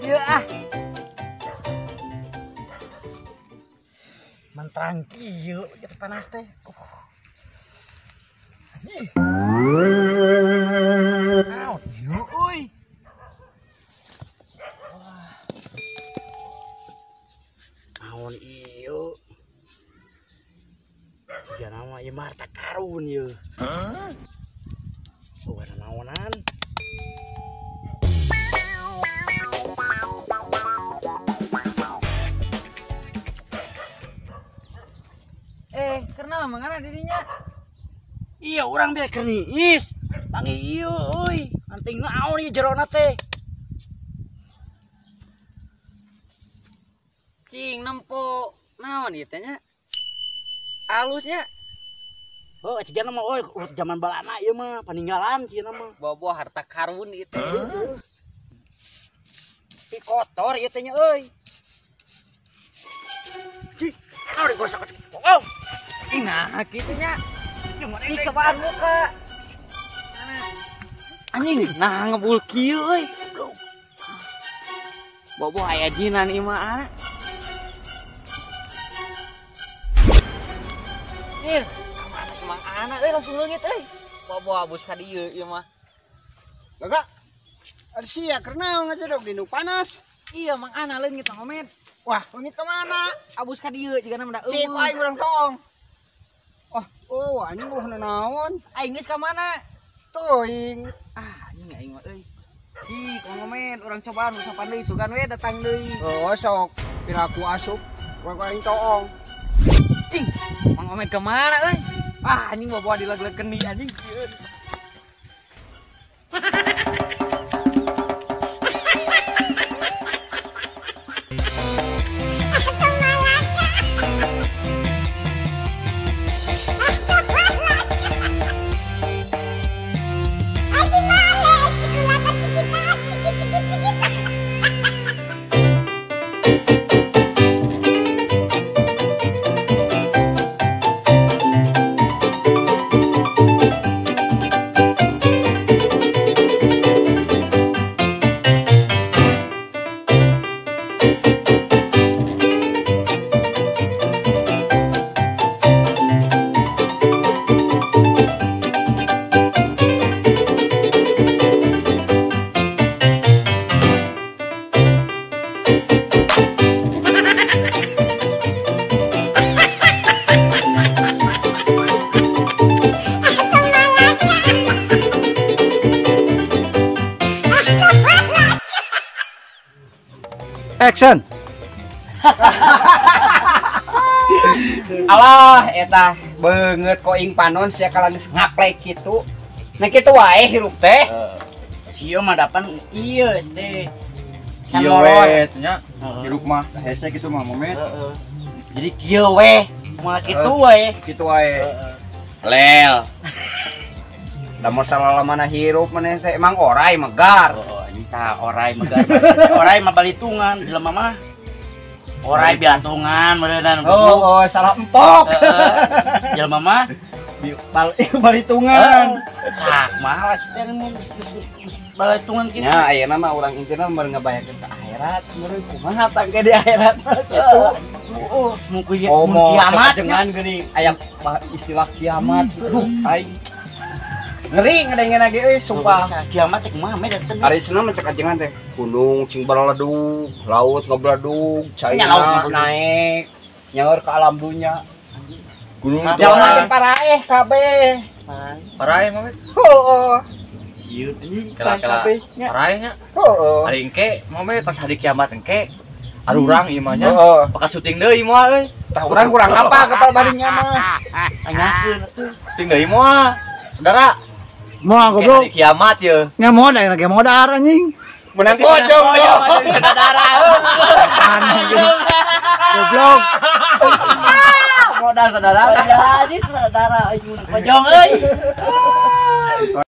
Ieu ah. Mantrang kieu eta panas teh. Naon ieu euy. Naon ieu? Jana mah ieu harta karun ieu. Bukan naonan. Karena mangana dirinya. Iya, orang biar kerniis. Panggil ieu euy. Anting naon ieu jerona teh? Cing nempo naon ieu teh nya? Alusnya. Oh, cijana mah urut zaman balana ieu mah paninggalan cijana mah. Bawa harta karun itu. Ih kotor ieu teh nya euy. Ih, naon digosok. Oh. Nah, gitu nya. Di kebaan muka. Anjing, nah ngebul kieu euy. Bobo aya jinan ieu mah. Ih, kamana semang anak euy langsung leungit euy. Bobo abus ka dieu ieu mah. Gagak. Ada sia karena ngajadog di nu panas. Iya, mang ana leungit Mang Omet. Wah, leungit ka mana? Abus ka dieu jigana mah da Cik aing urang tong. Oh, anjing gua naon? Aing geus ka mana? Teuing. Anjing aing mah euy. Ih, Mang Omet, urang cobaan usapan deui sugan we datang deui. Oh, sok piraku asup. Gua aing toong. Ih, Mang Omet ke mana euy? Anjing bawa dilag-lag keni anjing. Action. Alah eta beungeut koing panon sia kalang ngaplek kitu. Nah kitu wae hirup teh. Sia mah dapan ieu teh. Kieu we nya hirup mah hese kitu mah Momet. Jadi kieu we, mah kitu we. Kitu wae. Lel. Lamun salalamana hirup maneh teh emang orai megar. Tah orai megar. Orai mah balitungan, jelema mah. Orai biatungan beuneunan. Oh, salah empok. Jelema mah balitungan. Tah, malas teh mun balitungan kitu. Nya ayeuna mah urang intina meureun ngabayakeun ka akhirat, meureun kumaha tangke di akhirat kitu. Mun kiamat dengan geuning aya istilah kiamat. Aing ngeri ngadengeun lagi euy sumpah. Kiamat teh kumaha me dateng. Ari cenah mencek ajengan teh gunung cing baledug, laut ngebledug, cai naik, nyaur ke alam dunya. Gunung jalma teh paraeh kabeh. Paraeh Momet. Heueuh. Ieu anjing kala-kala paraeh nya. Heueuh. Ari engke Momet pas hari kiamat engke arurang ieu mah nya. Bekas syuting deui moal euy. Tah urang kurang apa kepal baringnya mah. Tanyakeun atuh. Syuting deui moal. Saudara Moal goblok. Kiamat ya. Nya modal lagi modal anjing. Menanti pojong saudara. Aneh goblok. Modal saudara. Jadi saudara ayo pojong euy.